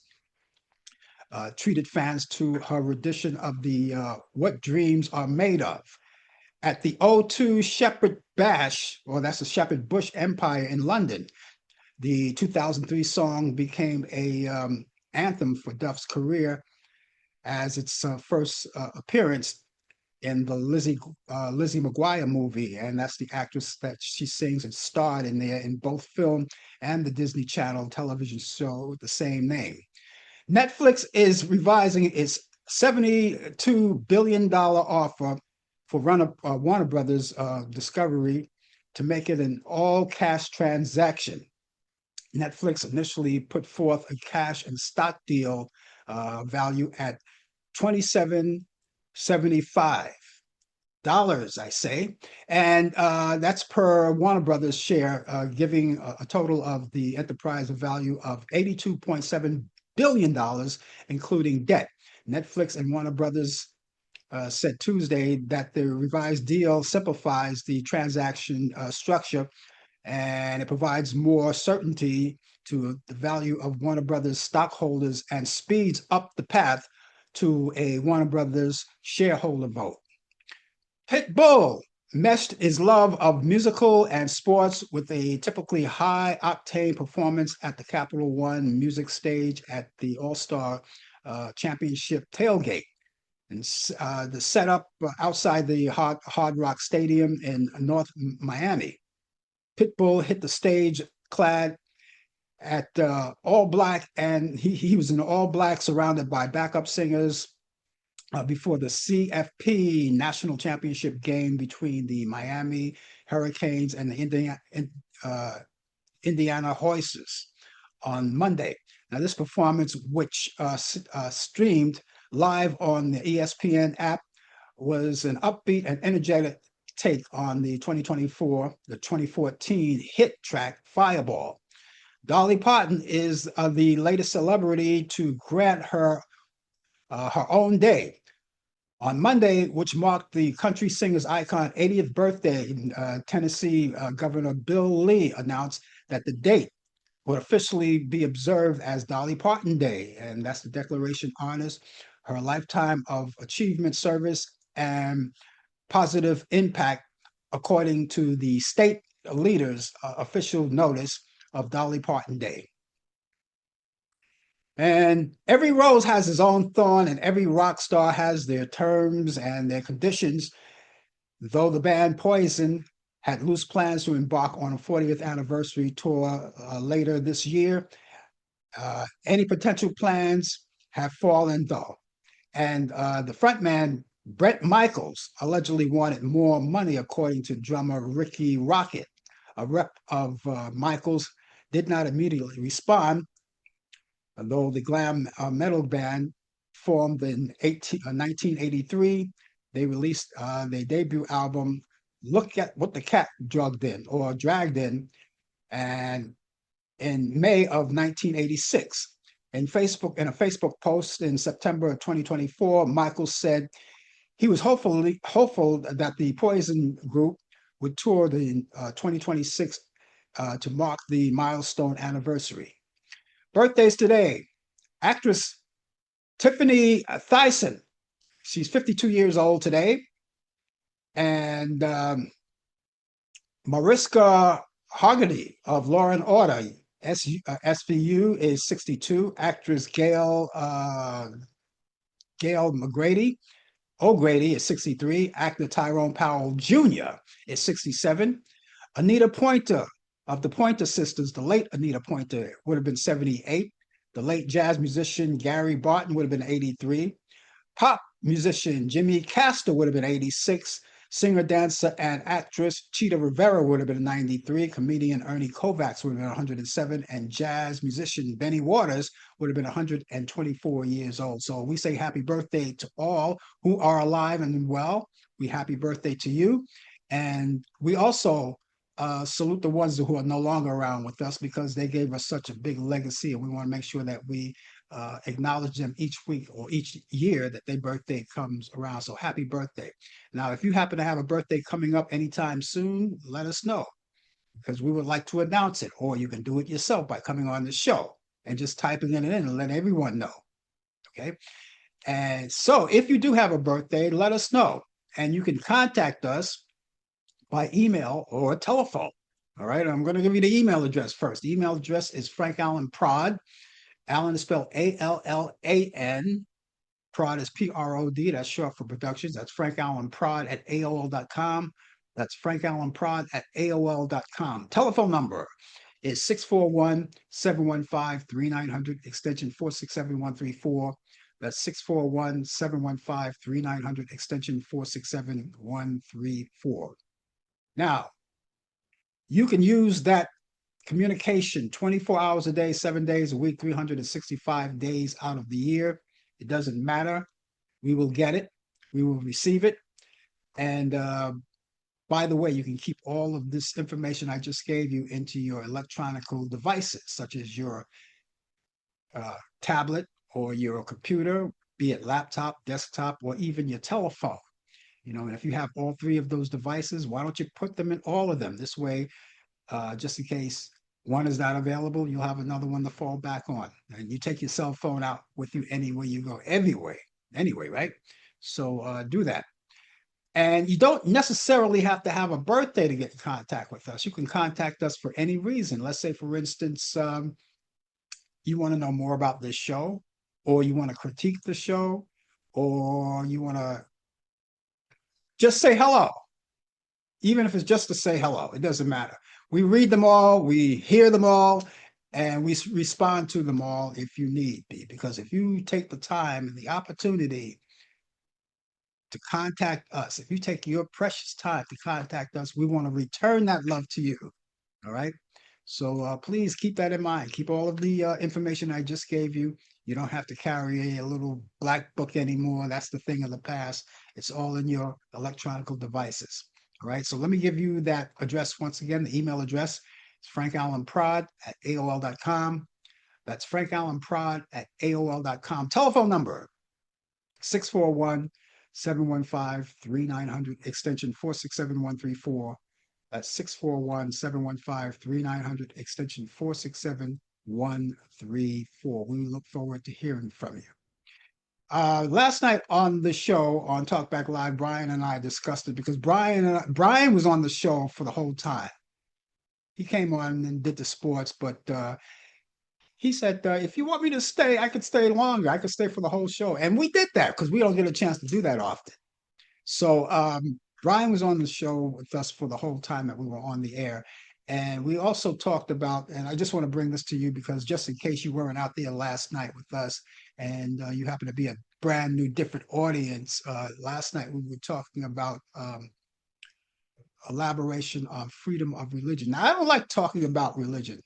Treated fans to her rendition of the "What Dreams Are Made Of" at the O2 Shepherd Bash, or that's the Shepherd Bush Empire in London. The 2003 song became a anthem for Duff's career as its first appearance in the Lizzie McGuire movie, and that's the actress that she sings and starred in there in both film and the Disney Channel television show with the same name. Netflix is revising its $72 billion offer for Warner Brothers Discovery to make it an all-cash transaction. Netflix initially put forth a cash and stock deal value at $27.75, I say, and that's per Warner Brothers share, giving a total of the enterprise value of $82.7 billion, including debt. Netflix and Warner Brothers said Tuesday that the revised deal simplifies the transaction structure, and it provides more certainty to the value of Warner Brothers stockholders and speeds up the path to a Warner Brothers shareholder vote. Pitbull meshed his love of musical and sports with a typically high octane performance at the Capital One music stage at the All Star Championship tailgate. And the setup outside the Hard Rock Stadium in North Miami. Pitbull hit the stage clad at all black, and he was in all black, surrounded by backup singers before the CFP National Championship game between the Miami Hurricanes and the Indiana Hoosiers on Monday. Now, this performance, which streamed live on the ESPN app, was an upbeat and energetic take on the 2014 hit track Fireball. Dolly Parton is the latest celebrity to grant her own day. On Monday, which marked the country singer's icon 80th birthday, Tennessee Governor Bill Lee announced that the date would officially be observed as Dolly Parton Day, and that's the declaration honors her lifetime of achievement, service, and positive impact, according to the state leader's official notice of Dolly Parton Day. And every rose has its own thorn, and every rock star has their terms and their conditions. Though the band Poison had loose plans to embark on a 40th anniversary tour later this year, any potential plans have fallen though. And the frontman, Bret Michaels, allegedly wanted more money, according to drummer Ricky Rocket. A rep of Michaels did not immediately respond, though the glam metal band formed in 1983. They released their debut album, Look at What the Cat Dragged In, and in May of 1986. In a Facebook post in September of 2024, Michael said he was hopeful that the Poison group would tour in 2026 to mark the milestone anniversary. Birthdays today: actress Tiffany Thiessen. She's 52 years old today. And Mariska Hargitay of Law and Order, SVU, is 62. Actress Gail O'Grady is 63. Actor Tyrone Powell Jr. is 67. Anita Pointer of the Pointer Sisters, the late Anita Pointer, would have been 78. The late jazz musician Gary Barton would have been 83. Pop musician Jimmy Castor would have been 86. Singer, dancer, and actress Cheetah Rivera would have been 93. Comedian Ernie Kovacs would have been 107. And jazz musician Benny Waters would have been 124 years old. So we say happy birthday to all who are alive and well. We happy birthday to you. And we also salute the ones who are no longer around with us, because they gave us such a big legacy, and we want to make sure that we acknowledge them each week or each year that their birthday comes around. So happy birthday. Now, if you happen to have a birthday coming up anytime soon, let us know, because we would like to announce it, or you can do it yourself by coming on the show and just typing it in and let everyone know. Okay. And so if you do have a birthday, let us know, and you can contact us by email or telephone. All right. I'm going to give you the email address first. The email address is Frank Allan Prod. Allan is spelled Allan. Prod is Prod. That's short for productions. That's Frank Allan Prod at AOL.com. That's Frank Allan Prod at AOL.com. Telephone number is 641-715-3900, extension 467134. That's 641-715-3900, extension 467134. Now, you can use that communication 24 hours a day, 7 days a week, 365 days out of the year. It doesn't matter. We will get it. We will receive it. And by the way, you can keep all of this information I just gave you into your electronic devices, such as your tablet or your computer, be it laptop, desktop, or even your telephone. And if you have all three of those devices, why don't you put them in all of them? This way, just in case one is not available, you'll have another one to fall back on. And you take your cell phone out with you anywhere you go, everywhere, anyway, right? So do that. And you don't necessarily have to have a birthday to get in contact with us. You can contact us for any reason. Let's say, for instance, you want to know more about this show, or you want to critique the show, or you want to just say hello. Even if it's just to say hello, it doesn't matter. We read them all, we hear them all, and we respond to them all if you need be. Because if you take the time and the opportunity to contact us, if you take your precious time to contact us, we want to return that love to you. All right. So please keep that in mind. Keep all of the information I just gave you. You don't have to carry a little black book anymore. That's the thing of the past. It's all in your electronic devices. All right. So let me give you that address once again. The email address is frankallenprod@aol.com. That's frankallenprod@aol.com. Telephone number 641-715-3900, extension 467134. That's 641-715-3900, extension 467134. We look forward to hearing from you. Last night on the show on Talkback Live, Brian and I discussed it because Brian was on the show for the whole time. He came on and did the sports, but he said, if you want me to stay, I could stay longer. I could stay for the whole show. And we did that because we don't get a chance to do that often. So Brian was on the show with us for the whole time that we were on the air. And we also talked about, and I just want to bring this to you because just in case you weren't out there last night with us and you happen to be a brand new, different audience, last night we were talking about elaboration on freedom of religion. Now, I don't like talking about religion.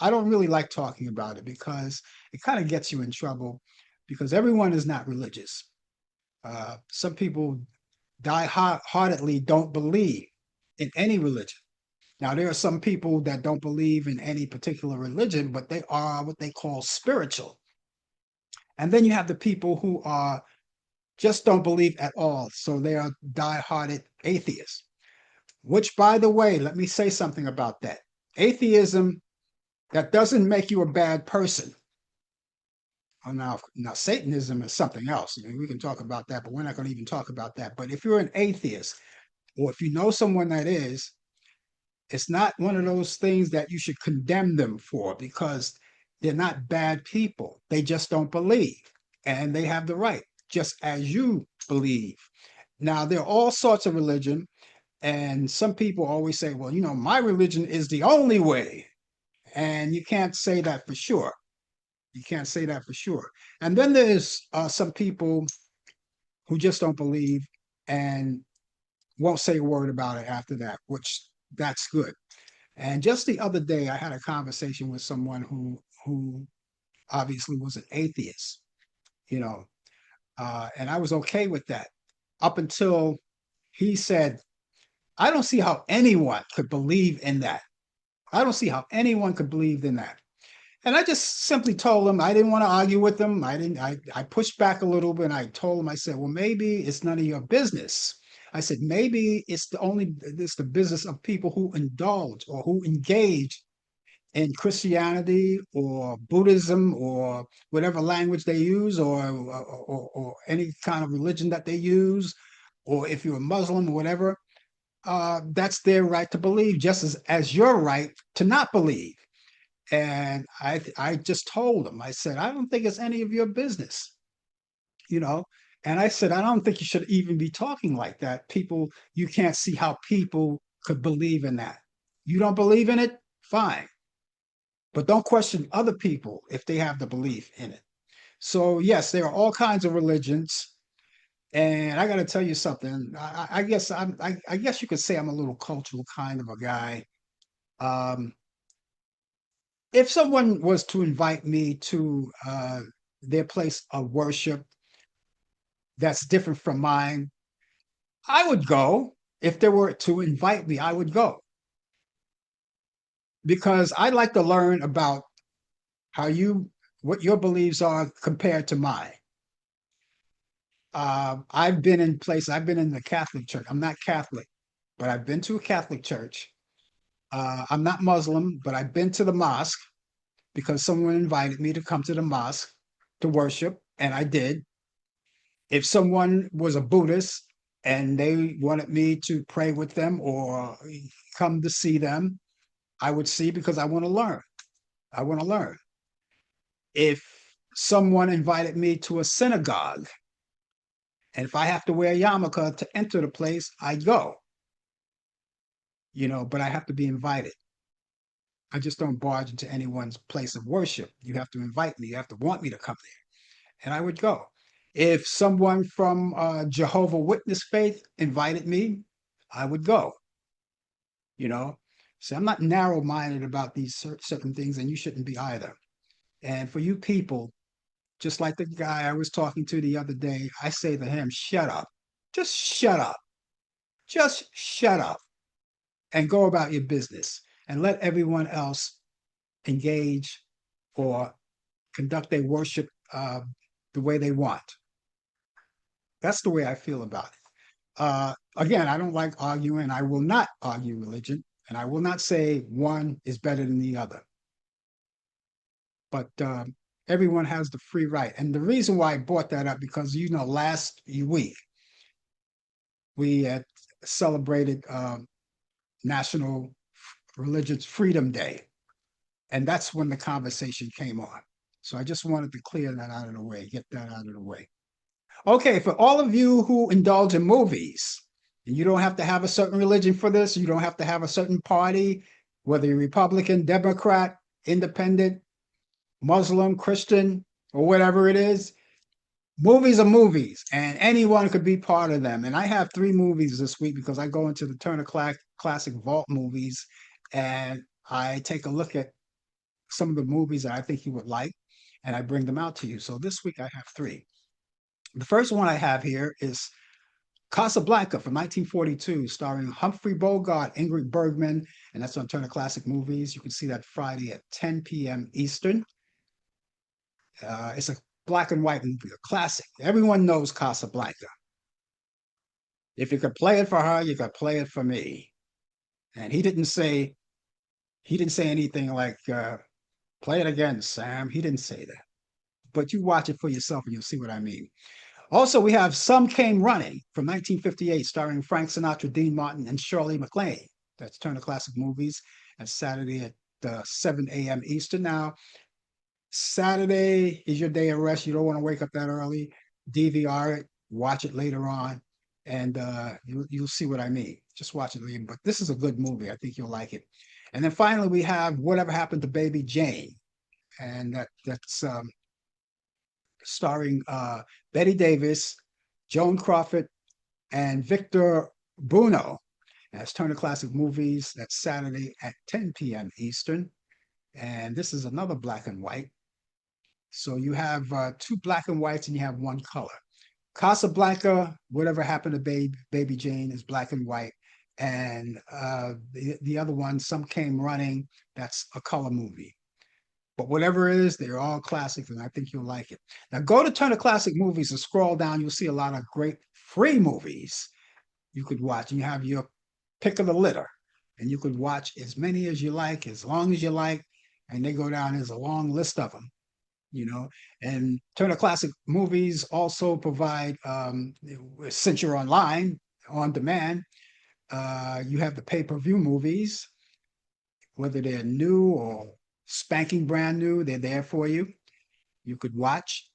I don't really like talking about it because it kind of gets you in trouble because everyone is not religious. Some people die-heartedly don't believe in any religion. Now, there are some people that don't believe in any particular religion, but they are what they call spiritual. And then you have the people who are just don't believe at all. So they are die-hearted atheists, which, by the way, let me say something about that. Atheism, that doesn't make you a bad person. Oh, now, Satanism is something else. I mean, we can talk about that, but we're not going to even talk about that. But if you're an atheist, or if you know someone that is, it's not one of those things that you should condemn them for because they're not bad people. They just don't believe, and they have the right, just as you believe. Now, there are all sorts of religion, and some people always say, well, my religion is the only way. And you can't say that for sure. You can't say that for sure. And then there's some people who just don't believe and won't say a word about it after that, which that's good. And just the other day, I had a conversation with someone who obviously was an atheist, and I was okay with that up until he said, I don't see how anyone could believe in that. I don't see how anyone could believe in that. And I just simply told him I didn't want to argue with him. I pushed back a little bit and I told him, I said, well, maybe it's none of your business. I said, maybe it's the business of people who indulge or who engage in Christianity or Buddhism or whatever language they use or any kind of religion that they use, or if you're a Muslim or whatever, that's their right to believe, just as your right to not believe. And I just told him, I said, I don't think it's any of your business, And I said, I don't think you should even be talking like that. You can't see how people could believe in that. You don't believe in it? Fine. But don't question other people if they have the belief in it. So yes, there are all kinds of religions. And I got to tell you something. I guess I guess you could say I'm a little cultural kind of a guy. If someone was to invite me to their place of worship that's different from mine, I would go. If they were to invite me, I would go. Because I'd like to learn about what your beliefs are compared to mine. I've been in places. I've been in the Catholic church. I'm not Catholic, but I've been to a Catholic church. I'm not Muslim, but I've been to the mosque because someone invited me to come to the mosque to worship, and I did. If someone was a Buddhist and they wanted me to pray with them or come to see them, I would see because I want to learn. I want to learn. If someone invited me to a synagogue, and if I have to wear a yarmulke to enter the place, I go, but I have to be invited. I just don't barge into anyone's place of worship. You have to invite me. You have to want me to come there, and I would go. If someone from Jehovah Witness faith invited me, I would go. You know, so I'm not narrow-minded about these certain things, and you shouldn't be either. And for you people, just like the guy I was talking to the other day, I say to him, shut up. Just shut up. Just shut up and go about your business and let everyone else engage or conduct their worship the way they want. That's the way I feel about it. Again, I don't like arguing. I will not argue religion, and I will not say one is better than the other. But everyone has the free right. And the reason why I brought that up, because, last week we had celebrated National Religious Freedom Day. And that's when the conversation came on. So I just wanted to clear that out of the way, get that out of the way. Okay, for all of you who indulge in movies, and you don't have to have a certain religion for this, you don't have to have a certain party, whether you're Republican, Democrat, Independent, Muslim, Christian, or whatever it is. Movies are movies, and anyone could be part of them. And I have 3 movies this week because I go into the Turner Classic Vault movies, and I take a look at some of the movies that I think you would like, and I bring them out to you. So this week I have 3. The first one I have here is Casablanca from 1942, starring Humphrey Bogart, Ingrid Bergman, and that's on Turner Classic Movies. You can see that Friday at 10 p.m. Eastern. It's a black and white movie, a classic. Everyone knows Casablanca. If you could play it for her, you could play it for me. And he didn't say anything like, play it again, Sam. He didn't say that. But you watch it for yourself and you'll see what I mean. Also, we have Some Came Running from 1958, starring Frank Sinatra, Dean Martin, and Shirley MacLaine. That's Turner Classic Movies. That's Saturday at 7 a.m. Eastern. Now, Saturday is your day of rest. You don't want to wake up that early. DVR it, watch it later on, and you'll see what I mean. Just watch it later. But this is a good movie. I think you'll like it. And then finally, we have Whatever Happened to Baby Jane, and that's starring Betty Davis, Joan Crawford, and Victor Bruno. That's Turner Classic Movies. That's Saturday at 10 p.m. Eastern. And this is another black and white. So you have 2 black and whites and you have 1 color. Casablanca, Whatever Happened to Baby Jane, is black and white. And the other one, Some Came Running, that's a color movie. But whatever it is, they're all classics, and I think you'll like it. Now, go to Turner Classic Movies and scroll down. You'll see a lot of great free movies you could watch. And you have your pick of the litter, and you could watch as many as you like, as long as you like. And they go down, there's a long list of them, And Turner Classic Movies also provide, since you're online, on demand, you have the pay-per-view movies, whether they're new or spanking brand new, they're there for you. You could watch.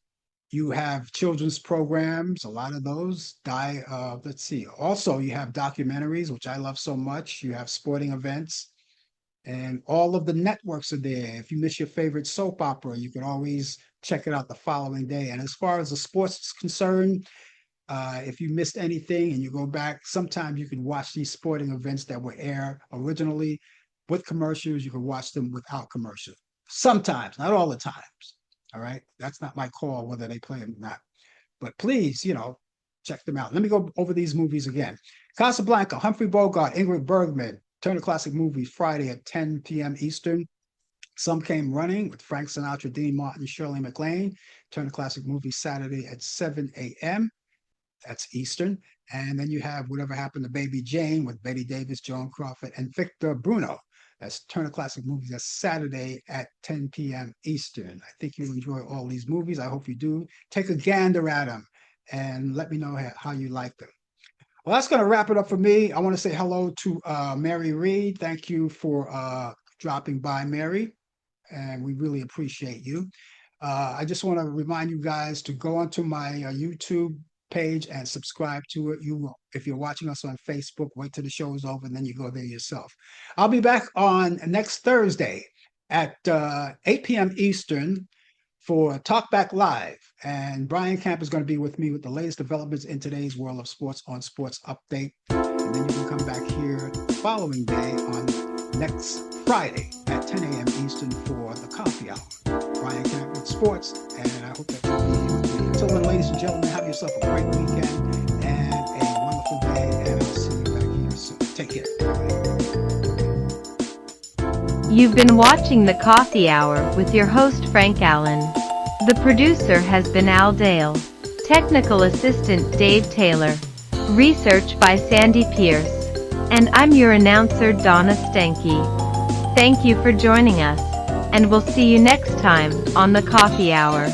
You have children's programs, a lot of those. Let's see. Also, you have documentaries, which I love so much. You have sporting events, and all of the networks are there. If you miss your favorite soap opera, you can always check it out the following day. And as far as the sports is concerned, if you missed anything and you go back, sometimes you can watch these sporting events that were aired originally with commercials. You can watch them without commercials. Sometimes, not all the times. All right. That's not my call whether they play them or not. But please, check them out. Let me go over these movies again. Casablanca, Humphrey Bogart, Ingrid Bergman, Turner Classic Movies, Friday at 10 p.m. Eastern. Some Came Running with Frank Sinatra, Dean Martin, Shirley MacLaine. Turner Classic Movies, Saturday at 7 a.m. That's Eastern. And then you have Whatever Happened to Baby Jane with Betty Davis, Joan Crawford, and Victor Bruno. That's Turner Classic Movies. That's Saturday at 10 p.m. Eastern. I think you enjoy all these movies. I hope you do. Take a gander at them and let me know how you like them. Well, that's going to wrap it up for me. I want to say hello to Mary Reed. Thank you for dropping by, Mary, and we really appreciate you. I just want to remind you guys to go onto my YouTube page and subscribe to it. If you're watching us on Facebook, wait till the show is over and then you go there yourself. I'll be back on next Thursday at 8 p.m. Eastern for Talk Back Live. And Brian Camp is going to be with me with the latest developments in today's world of sports on Sports Update. And then you can come back here the following day on next Friday at 10 a.m. Eastern for the Coffee Hour. Brian Camp with Sports, and I hope that you'll be here with me. Until then, ladies and gentlemen, have yourself a great weekend and a wonderful day, and I'll see you back here soon. Take care. You've been watching The Coffee Hour with your host Frank Allen. The producer has been Al Dale. Technical assistant Dave Taylor. Research by Sandy Pierce. And I'm your announcer Donna Stenke. Thank you for joining us, and we'll see you next time on The Coffee Hour.